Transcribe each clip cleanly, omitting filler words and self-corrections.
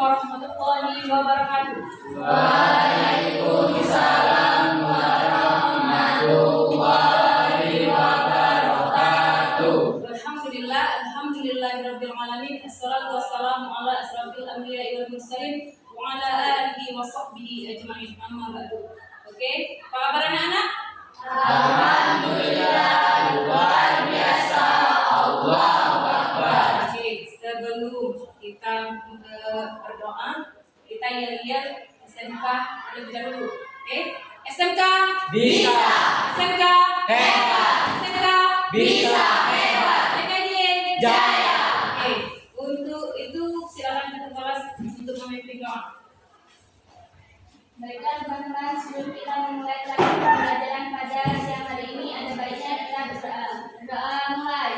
warahmatullahi wabarakatuh. Waalaikumsalam warahmatullahi wabarakatuh. Alhamdulillahirabbil alamin. Assalatu wassalamu ala asrofil anbiya'i wal mursalin wa ala alihi wa sahbihi ajma'in. Amma ba'du. Oke, apa kabar anak-anak? Alhamdulillah, luar biasa. Allahu Akbar. Oke, sebelum kita berdoa, kita lihat SMK terlebih dahulu. Oke, SMK Bisa. SMK Hebat. SMK Bisa. Hebat. TKJ Jaya. Oke, untuk itu silakan kita kelas untuk memimpin doa. Baiklah teman-teman, sebelum kita memulai pembelajaran pada siang hari ini, ada baiknya kita berdoa. Doa mulai.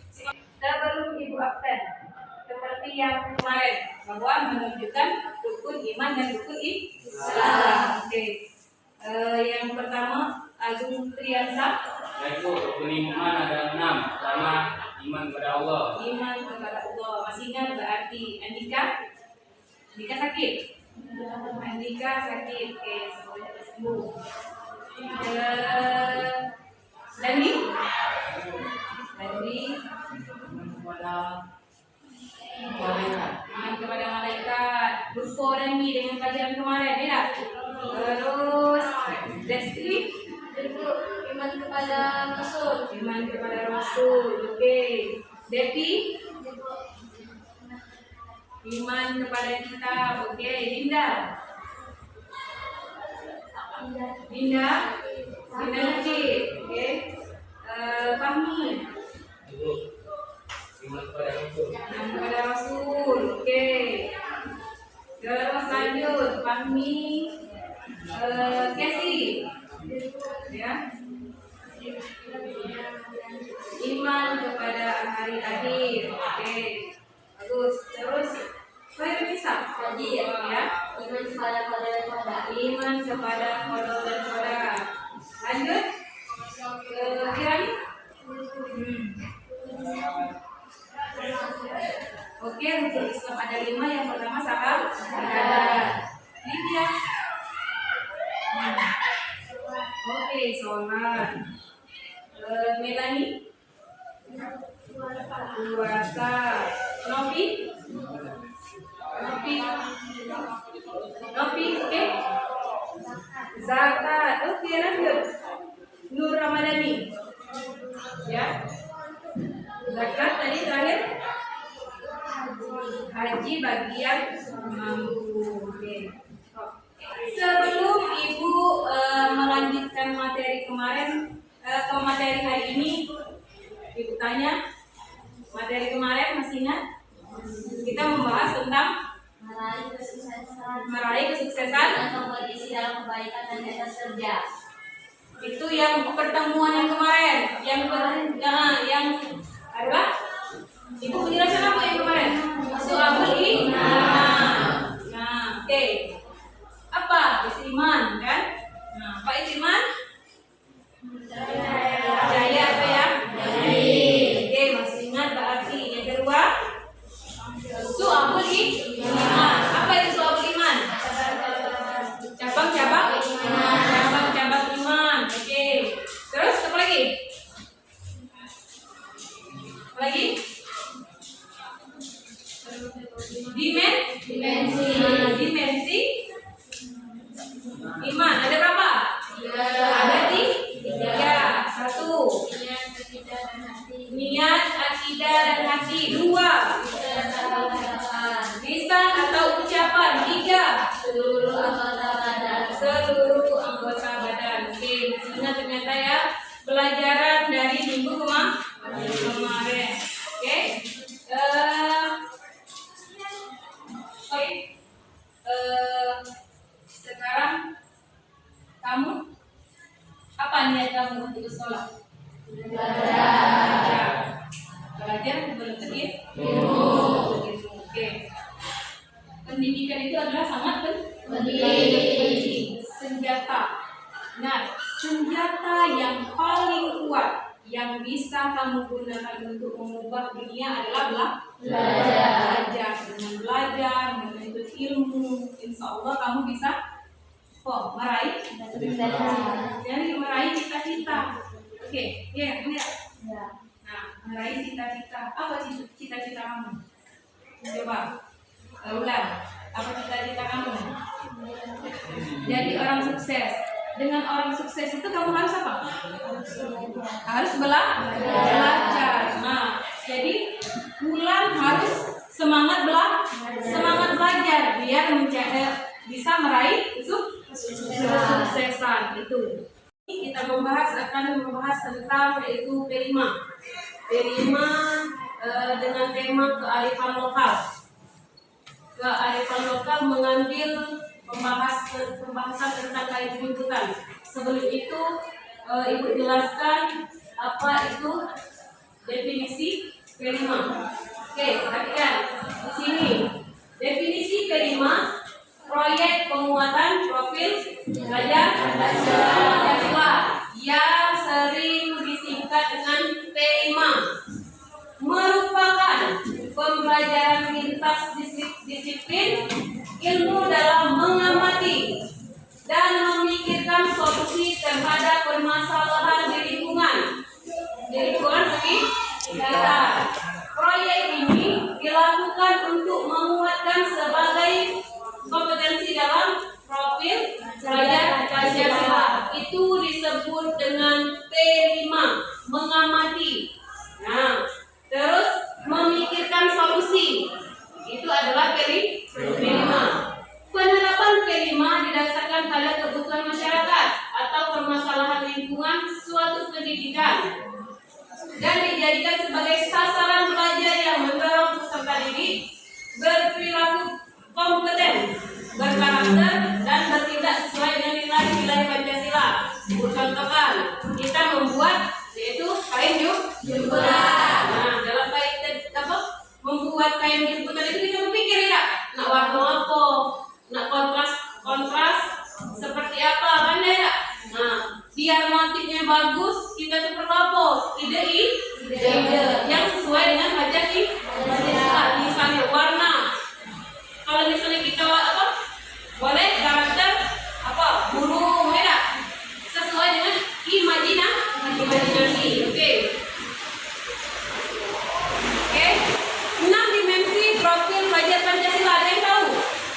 Sebelum ibu absen, seperti yang kemarin bahwa menunjukkan rukun iman dan rukun Islam. Oke. Yang pertama Agung Triansa, Yaitu rukun iman ada 6. Pertama, iman kepada Allah. iman kepada Allah. Masih ingat berarti Andika? Andika sakit? Andika sakit. Oke, semoga sembuh. Dandi? Dandi iman kepada malaikat. Ruko dan Mi dengan pelajaran kemarin ya. Terus Destri, Iman kepada Rasul. iman kepada Rasul. Oke. Devi, iman kepada kitab. Oke. Dinda, Dinda sakit. Oke. Fahmi, Iman kepada Rasul. iman kepada Rasul. Oke. Terus lanjut Fahmi, Casey, ya. Iman kepada hari akhir. Oke. Bagus. Terus saya bisa Hadir. ya. Iman kepada qada dan qadar. Iman kepada qada dan qadar. Lanjut ke Kirani. Oke, rukun Islam ada 5. Yang pertama syahadat. Lydia. Oke, sholat. Melani. Puasa. Nopi. Oke. Zakat. Oke, lanjut. Nur Ramadhani. Ya. Zakat tadi terakhir. Haji bagian mampu. Oke. Sebelum Ibu melanjutkan materi kemarin ke materi hari ini, Ibu tanya, materi kemarin masih ingat? Kita membahas tentang meraih kesuksesan Dan kompetisi dalam kebaikan dan etos kerja. itu yang pertemuan yang kemarin, yang adalah Ibu penjelasan apa yang kemarin? Soal iman. Nah, oke. Apa itu iman kan? Nah, apa itu iman? Percaya apa ya? Oke, masih ingat berarti yang kedua? Soal iman. Apa itu soal iman? Cabang-cabang iman. Oke. Terus apa lagi? Apa lagi? Dimensi. Dimensi Iman. Ada berapa? Ada tiga. Satu. Niat, akidah, dan hati. Dua. Lisan atau ucapan. Tiga. Seluruh anggota badan. Oke, sebenarnya ternyata ya pelajaran dari minggu kemarin. Oke. Sekarang kamu apa niat kamu untuk ke sekolah? Belajar berarti ilmu. Oke. Pendidikan itu adalah sangat penting. Senjata. Nah, senjata yang paling kuat yang bisa kamu gunakan untuk mengubah dunia adalah belajar. Dengan belajar, menuntut ilmu, insya Allah kamu bisa meraih cita-cita. Oke, ya. Nah, meraih cita-cita. Apa cita-cita kamu? Coba, ulang. Apa cita-cita kamu? Jadi orang sukses. Dengan orang sukses itu kamu harus apa? Harus belajar. Nah, jadi Wulan harus semangat belajar biar bisa meraih kesuksesan itu. Kita akan membahas tentang yaitu P5 dengan tema kearifan lokal. Kearifan lokal mengambil pembahasan tentang kait penyebutan. Sebelum itu Ibu jelaskan apa itu definisi P5. Oke, perhatikan di sini. Definisi P5, proyek penguatan profil belajar Pancasila yang sering disingkat dengan P5 merupakan pembelajaran lintas disiplin ilmu dalam mengamati dan memikirkan solusi terhadap permasalahan di lingkungan sekitar. Proyek ini dilakukan untuk menguatkan sebagai kompetensi dalam profil belajar Pancasila. Itu disebut dengan P5, mengamati. Nah, terus memikirkan solusi. Itu adalah P5. Penerapan P5 didasarkan pada kebutuhan masyarakat atau permasalahan lingkungan suatu pendidikan dan dijadikan sebagai sasaran belajar yang mendorong peserta didik berperilaku kompeten, berkarakter, dan bertindak sesuai dengan nilai-nilai Pancasila. Contohkan, kita membuat yaitu kain jemputan. Nah, dalam kain membuat kain jemputan itu kita berpikir ya, nak warna apa, nak kontras seperti apa kan ya? Nah, biar motifnya bagus, kita tuh perlu apa? Ide yang sesuai dengan Pancasila. Misalnya warna. Kalau misalnya kita boleh karakter burung ya, sesuai dengan imajinasi. Oke. 6 dimensi profil belajar Pancasila, ada yang tahu?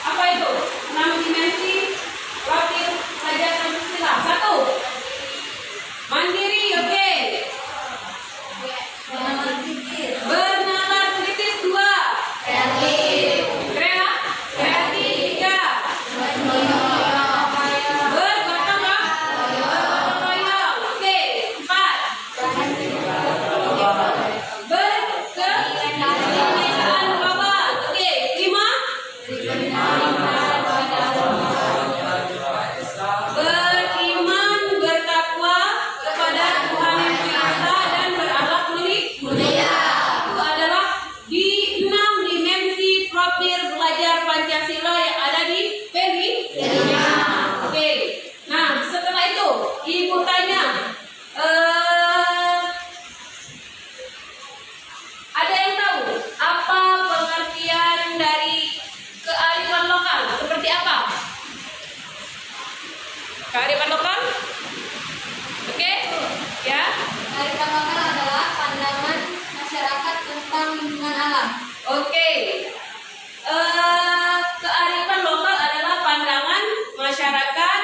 Apa itu? 6 dimensi profil belajar Pancasila. 1. Mandiri, oke. Bernalar kritis. 2. Kreatif. 3. Bergotong royong. Oke. 4. Berkebinekaan global. Oke. 5. Beriman, bertakwa kepada Tuhan Yang Maha Esa dan berakhlak mulia. Itu adalah di 6 dimensi profil belajar Pancasila yang ada di P5. Oke. Nah, setelah itu Ibu tanya, ada yang tahu apa pengertian dari kearifan lokal? Seperti apa? Kearifan lokal? Oke? Ya? Kearifan lokal adalah pandangan masyarakat tentang lingkungan alam. Oke. Kearifan lokal adalah pandangan masyarakat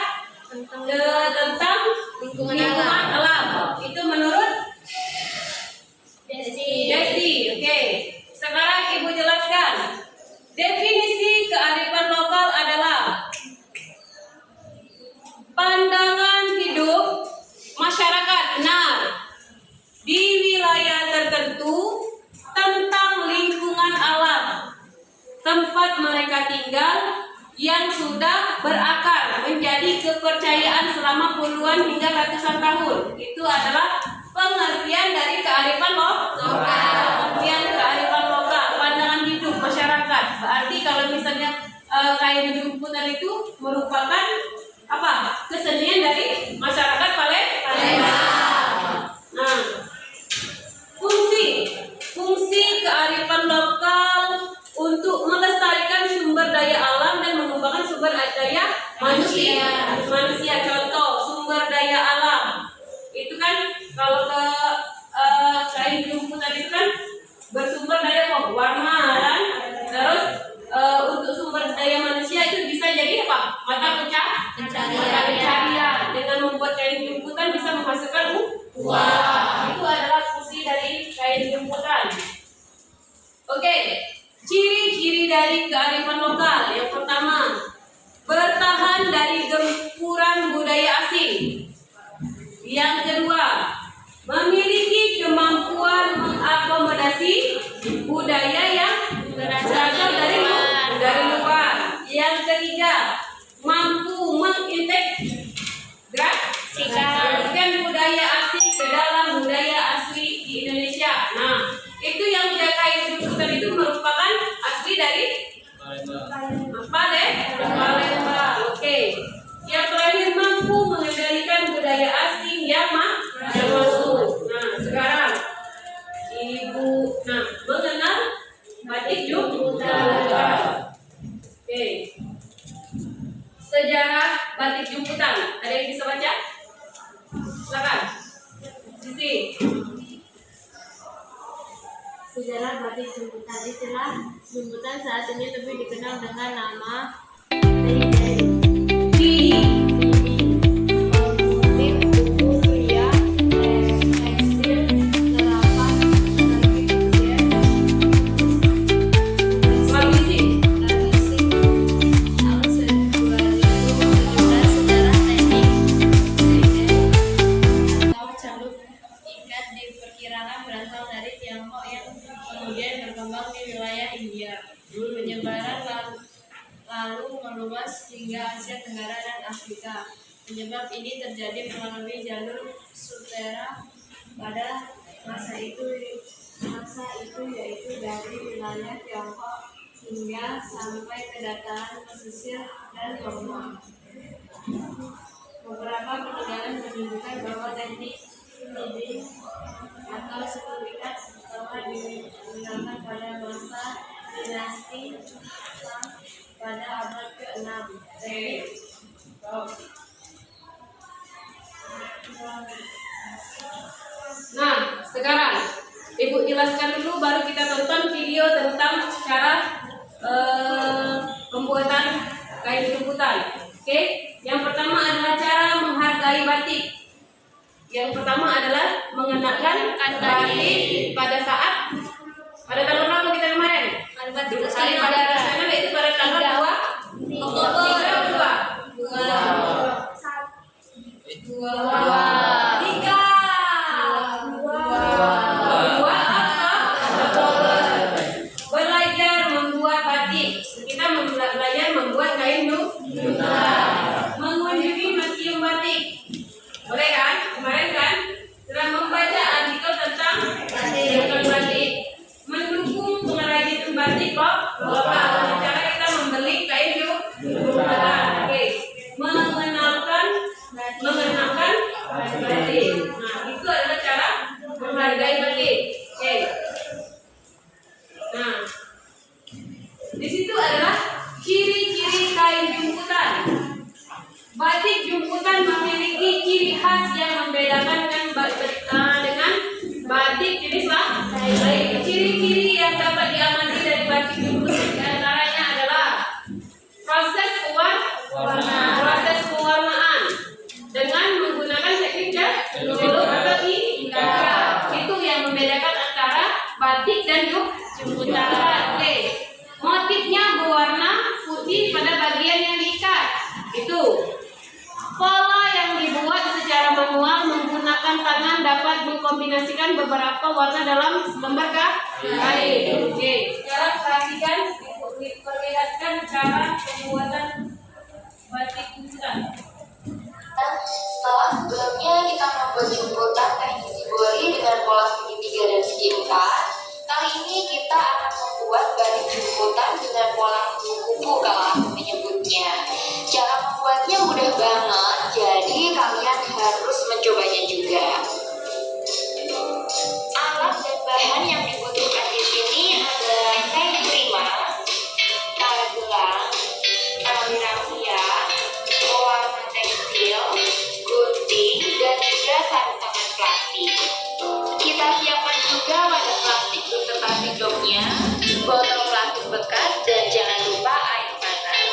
tentang lingkungan alam. Itu menurut Desti. Oke. Sekarang Ibu jelaskan. Definisi kearifan lokal adalah pandangan hidup masyarakat di wilayah tertentu tentang lingkungan alam tempat mereka tinggal yang sudah berakar menjadi kepercayaan selama puluhan hingga ratusan tahun. Itu adalah pengertian dari kearifan lokal. Pengertian kearifan lokal, pandangan hidup masyarakat. Berarti kalau misalnya kain jumputan itu merupakan apa? Kesenian dari masyarakat Palembang. Nah, fungsi kearifan lokal untuk melestarikan sumber daya alam dan mengembangkan sumber daya manusia. Contoh sumber daya alam itu kan kalau ke kain jumputan itu kan bersumber daya warna kan. Terus untuk sumber daya manusia itu bisa jadi apa? Mata pencaharian. Dengan membuat kain jumputan bisa menghasilkan uang. Itu adalah fungsi dari kain jumputan. Oke, ciri-ciri dari kearifan lokal. Yang pertama, bertahan dari gempuran budaya asing. Yang kedua, memiliki kemampuan mengakomodasi budaya yang berasal dari luar. Yang ketiga, mampu mengintegrasikan budaya asing ke dalam budaya asli di Indonesia. Nah, itu yang kain jumputan itu merupakan asli dari Palembang. Oke. Yang terakhir, mampu mengendalikan budaya asing yang masuk. Nah, sekarang Ibu mengenal batik jumputan. Oke. Sejarah batik jumputan. Ada yang bisa baca? Silakan. Sisi. Sejarah batik jumputan. Istilah jumputan saat ini lebih dikenal dengan nama berasal dari Tiongkok yang kemudian berkembang di wilayah India. Penyebaran lalu meluas hingga Asia Tenggara dan Afrika. Penyebab ini terjadi melalui jalur sutera pada masa itu yaitu dari wilayah Tiongkok hingga sampai ke dataran pesisir dan Burma. Beberapa penelitian menunjukkan bahwa teknik ini atau suku ikat telah digunakan pada masa dinasti Tang pada abad ke-6. Nah, sekarang Ibu jelaskan dulu, baru kita tonton video tentang cara pembuatan kain jumputan. Oke, yang pertama adalah cara menghargai batik. Yang pertama adalah mengenakan batik pada tanggal berapa kita kemarin? Pada sana itu pada tanggal 2 Oktober. 2 belajar membuat batik. Kita belajar membuat kain jumputan. Mengunjungi museum batik. Boleh kan? Kemarin kan? Setelah membaca artikel tentang batik. Mendukung pengrajin batik lokal. Cara kita membeli kain jumputan. Oke. Mengenalkan batik. Nah, itu adalah cara menghargai batik. Oke. Nah, di situ adalah ciri-ciri kain jumputan. Batik jumputan memiliki ciri khas yang membedakan dengan batik jenis lain. Ciri-ciri yang dapat diamati dari batik jumputan diantaranya adalah proses pewarnaan, menggunakan tangan dapat mengkombinasikan beberapa warna dalam lembar kain. Oke, sekarang perhatikan, diperlihatkan cara pembuatan batik kuncirang. Setelah sebelumnya kita membuat jemputan kain shibori dengan pola segitiga dan segi 4, kali ini kita akan membuat batik jemputan dengan pola kuku-kuku kalau aku menyebutnya. Cara membuatnya mudah banget, jadi kalian harus mencobanya juga. Alat dan bahan yang dibutuhkan di sini adalah kain prima, karet gelang, tali rafia, pewarna tekstil, gunting, dan juga sarung tangan plastik. Kita siapkan juga wadah plastik beserta sendoknya, botol plastik bekas, dan jangan lupa air panas.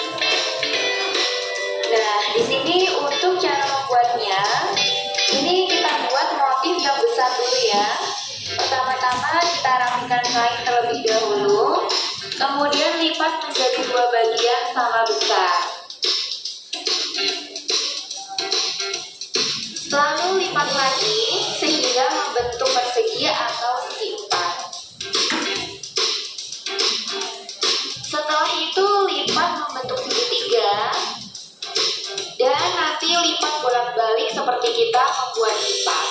Nah, di sini untuk cara membuatnya, ini kita buat motif yang besar dulu ya. Pertama-tama kita rapikan kain terlebih dahulu, kemudian lipat menjadi 2 bagian sama besar. Lalu lipat lagi sehingga membentuk persegi atau segi 4. Setelah itu lipat membentuk segitiga, dan nanti lipat bolak-balik seperti kita membuat kipas.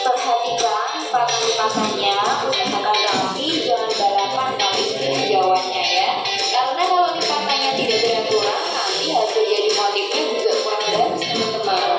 Perhatikan lipatan-lipatannya, usahakan rapi, jangan balapan tapi penjauhannya ya. Karena kalau lipatannya tidak beraturan, nanti hasil jadi motifnya juga kurang bagus teman-teman.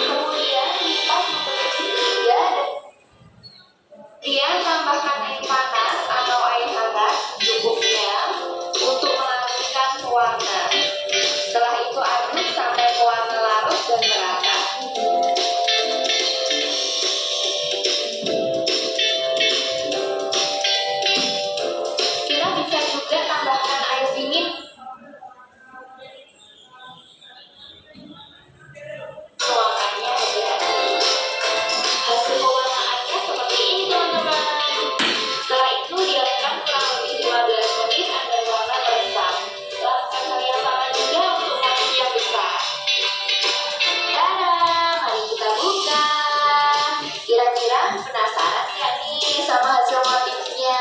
Kemudian lipat membentuk segitiga dan tambahkan air panas atau air hangat cukupnya untuk melarutkan pewarna. Setelah itu aduk sampai pewarna larut dan merata. Kita bisa juga tambahkan air dingin. Pewarnanya hati-hati. Hasil pewarnaannya seperti ini teman-teman. Setelah itu diamkan kurang lebih 15 menit agar warna meresap. Lakukan hal yang sama juga untuk motif yang besar. Tada, mari kita buka. Kira-kira penasaran nggak nih sama hasil motifnya?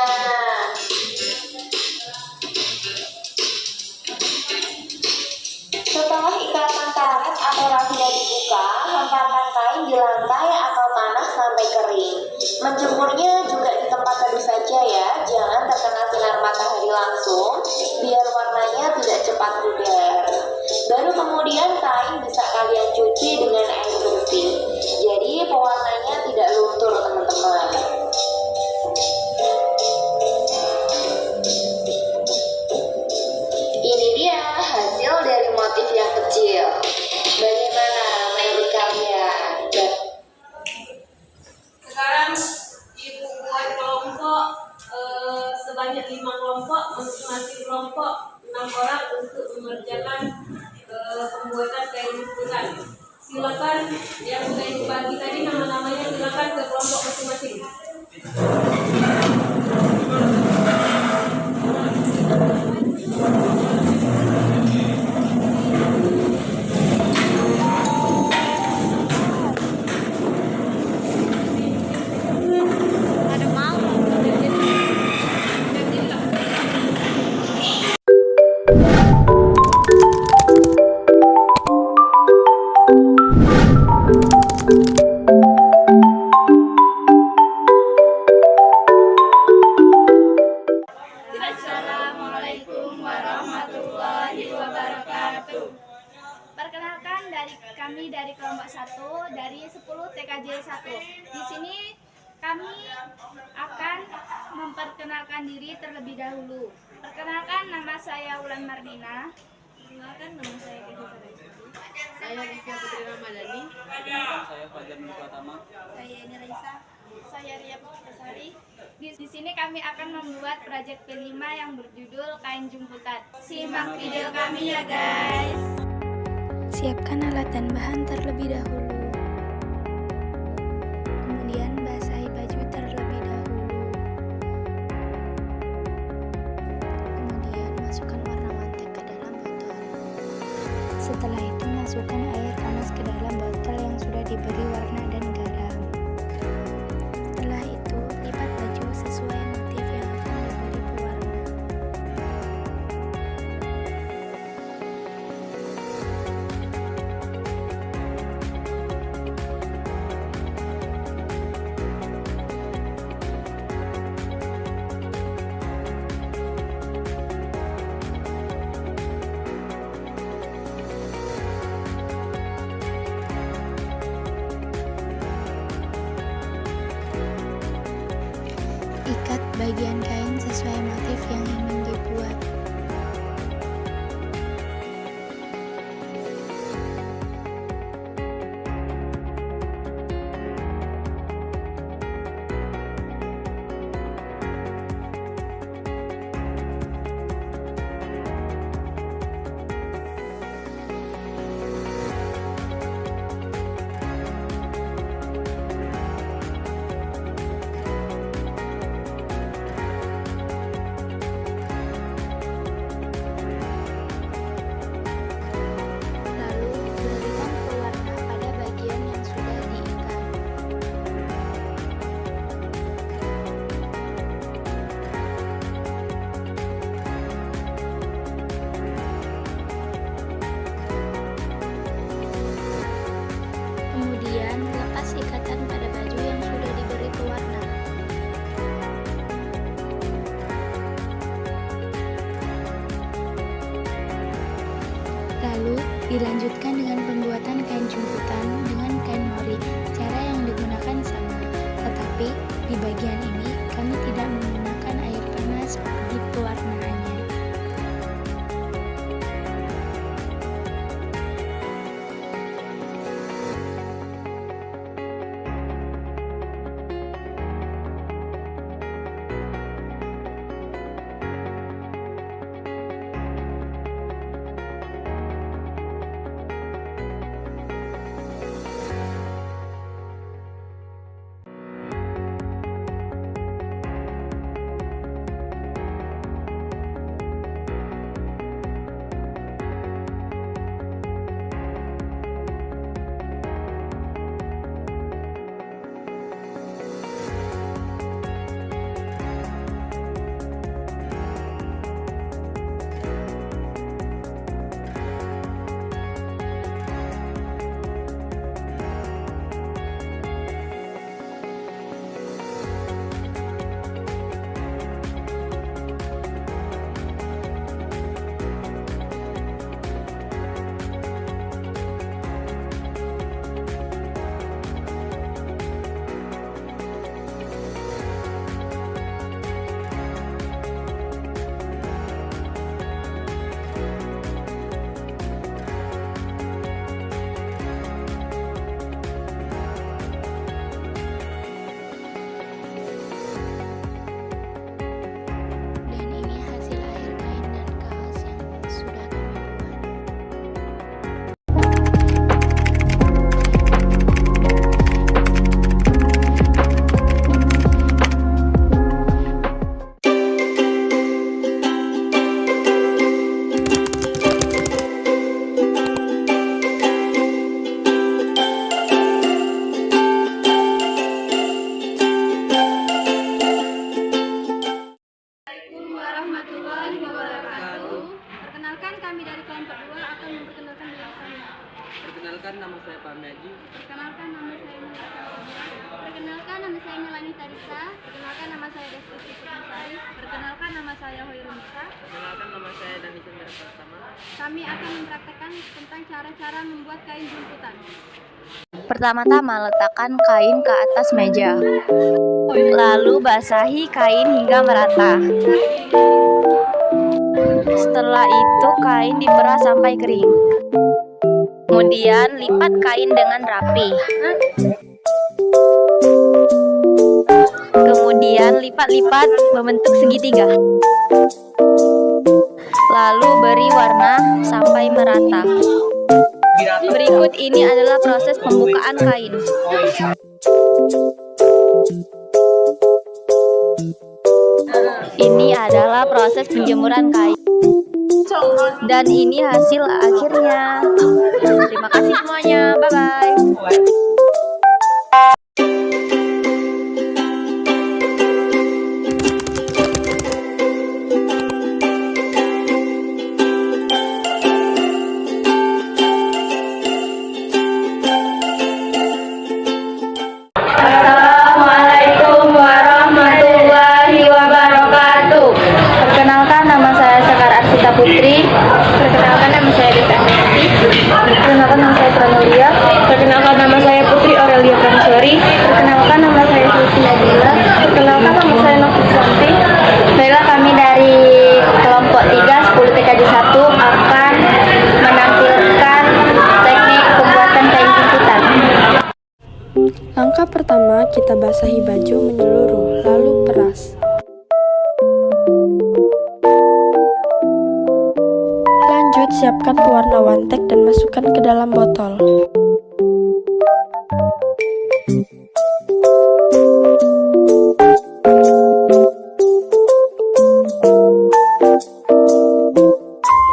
Setelah ikatan karet atau rafia dibuka, hempaskan kain di lantai atau tanah sampai kering. Menjemurnya juga di tempat teduh saja ya, jangan terkena sinar matahari langsung, biar warnanya tidak cepat pudar. Baru kemudian kain bisa kalian cuci dengan air bersih, jadi pewarnanya tidak luntur teman-teman. Ini dia hasil dari motif yang kecil. Bagaimana menurut kalian? Sekarang ibu buat kelompok sebanyak 5 kelompok, masing-masing kelompok 6 orang untuk mengerjakan pembuatan kain lukisan. Silakan yang sudah ibu bagi tadi nama-namanya, silakan ke kelompok masing-masing. Assalamualaikum warahmatullahi wabarakatuh. Perkenalkan kami dari kelompok 1 dari 10 TKJ 1. Di sini kami akan memperkenalkan diri terlebih dahulu. Perkenalkan, nama saya Wulan Mardina. Perkenalkan, nama saya Kevi Sarayati. Saya Rizka Putri Ramadhani. Saya Fajar Pratama. Saya Ini Raisa. Saya Ria Puspasari. Di sini kami akan membuat proyek P5 yang berjudul Kain Jumputan. Simak video kami ya guys. Siapkan alat dan bahan terlebih dahulu. Kemudian basahi baju terlebih dahulu. Kemudian masukkan warna mantek ke dalam botol. Setelah itu masukkan air panas ke dalam botol yang sudah diberi warna dan garam. Setelah itu lipat baju sesuai motif yang akan diberi pewarna. Ikat bagian kain sesuai motif yang ingin dibuat. Lalu berikan pewarna pada bagian yang sudah diikat. Kemudian lepas ikatan pada baju yang sudah diberi pewarna. Lalu dilanjutkan dengan pembuatan kain jumputan dengan kain mori. Cara yang digunakan sama, tetapi di bagian ini kami tidak menggunakan air panas di pewarnaannya. Dan ini hasil akhir kain dan kaos yang sudah kami buat. Assalamualaikum warahmatullahi wabarakatuh. Perkenalkan, kami dari kelompok 2 akan memperkenalkan diri kami. Perkenalkan, nama saya Pak Meji. Perkenalkan, nama saya Nisa. Perkenalkan, nama saya Melani Tarisa. Perkenalkan, nama saya Desti Putrisari. Perkenalkan, nama saya Hoirun Nisa. Perkenalkan, nama saya Dani Chandra Pratama. Kami akan mempraktekkan tentang cara-cara membuat kain jumputan. Pertama-tama letakkan kain ke atas meja. Lalu basahi kain hingga merata. Setelah itu kain diperas sampai kering. Kemudian lipat kain dengan rapi. Kemudian lipat-lipat membentuk segitiga. Lalu beri warna sampai merata. Berikut ini adalah proses pembukaan kain. Ini adalah proses penjemuran kain. Dan ini hasil akhirnya. Terima kasih semuanya. Bye-bye. Assalamualaikum warahmatullahi wabarakatuh. Perkenalkan, nama saya Sekar Arsita Putri. Perkenalkan, nama saya Dita Esti. Perkenalkan, nama saya Pramulia. Perkenalkan, nama saya Putri Aurelia Pransori. Perkenalkan, nama saya Suci Nabila. Perkenalkan, nama saya Novi Santi. Baiklah, kami dari kelompok 3 10 TKJ 1 akan menampilkan teknik pembuatan kain jemputan. Langkah pertama, kita basahi baju menyeluruh, lalu peras. Lanjut, siapkan pewarna wantek dan masukkan ke dalam botol.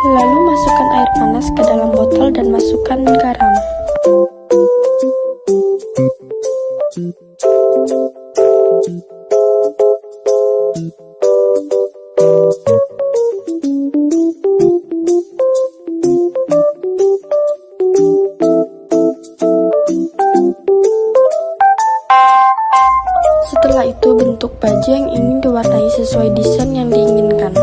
Lalu masukkan air panas ke dalam botol dan masukkan garam. Setelah itu, bentuk baju yang ingin diwarnai sesuai desain yang diinginkan.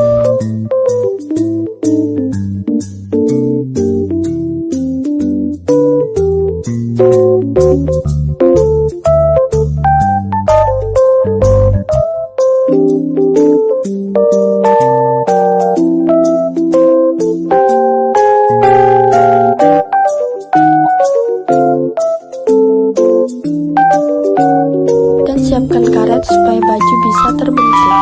Dan siapkan karet supaya baju bisa terbentuk.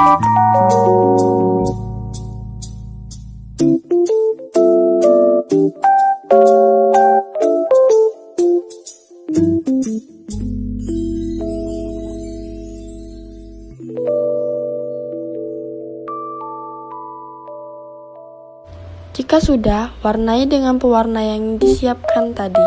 Jika sudah, warnai dengan pewarna yang disiapkan tadi.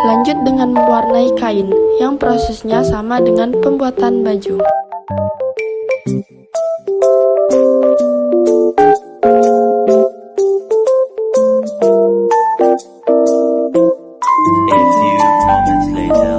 Lanjut dengan mewarnai kain, yang prosesnya sama dengan pembuatan baju. A few moments later.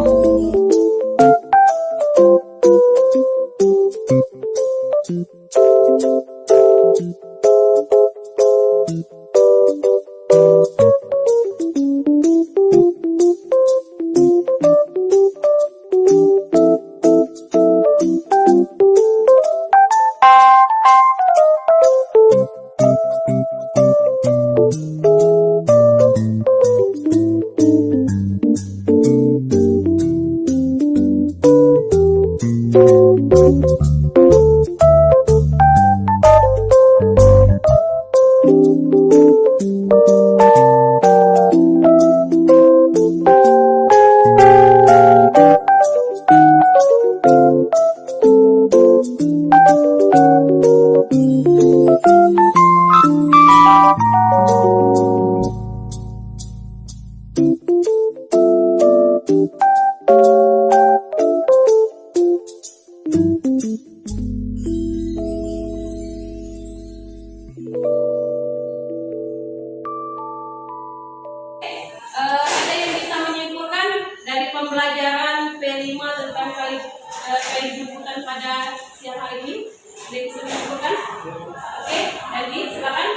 Ada yang bisa menyimpulkan dari pembelajaran P5 tentang kain jemputan pada siang hari ini? Ada yang bisa menyimpulkan? Oke, Adi, silakan.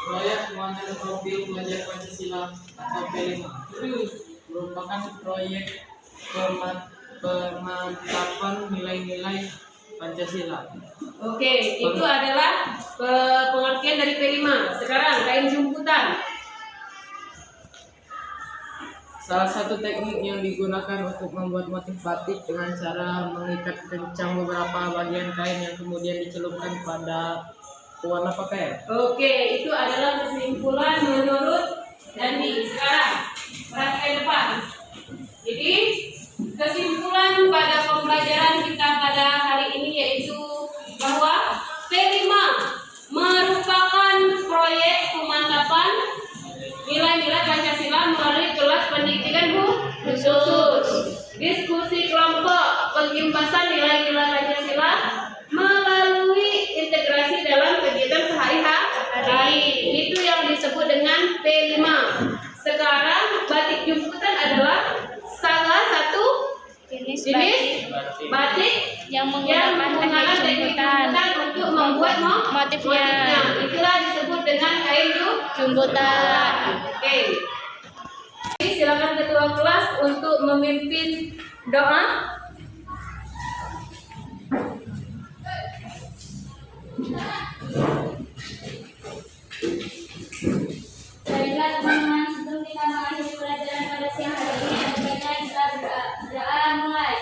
Proyek penguatan profil pelajar Pancasila atau P5 merupakan proyek pemantapan nilai-nilai Pancasila. Oke, itu adalah pengertian dari P5. Sekarang kain jumputan. Salah satu teknik yang digunakan untuk membuat motif batik dengan cara mengikat kencang beberapa bagian kain yang kemudian dicelupkan pada pewarna pakaian. Oke, itu adalah kesimpulan menurut Dandi. Sekarang perhatikan depan. Jadi kesimpulan pada pembelajaran kita pada hari ini yaitu bahwa P5 merupakan proyek pemantapan nilai-nilai Pancasila melalui kelas pendidikan khusus, diskusi kelompok, pengimbasan nilai-nilai Pancasila melalui integrasi dalam kegiatan sehari-hari. Itu yang disebut dengan P5. Sekarang batik jumputan adalah salah satu jenis batik yang menggunakan teknik jumputan untuk membuat motifnya. Itulah disebut dengan kain Jumputan. Oke. Silakan ketua kelas untuk memimpin doa. Baiklah teman-teman, sebelum kita mengakhiri pelajaran pada siang hari ini, baiknya kita berdoa mulai.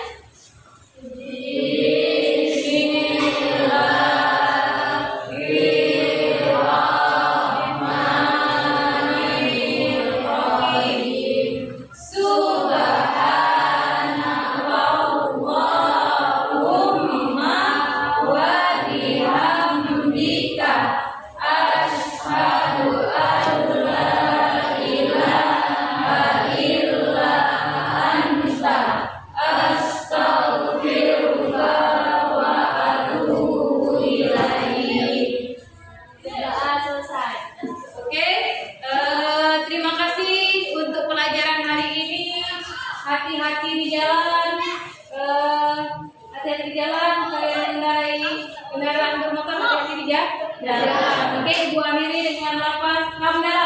Doa selesai. Oke, terima kasih untuk pelajaran hari ini. Hati-hati di jalan, hati-hati di jalan. Kalian mengendarai kendaraan bermotor, hati-hati di jalan. Oke, Ibu akhiri dengan lapas hamdalah.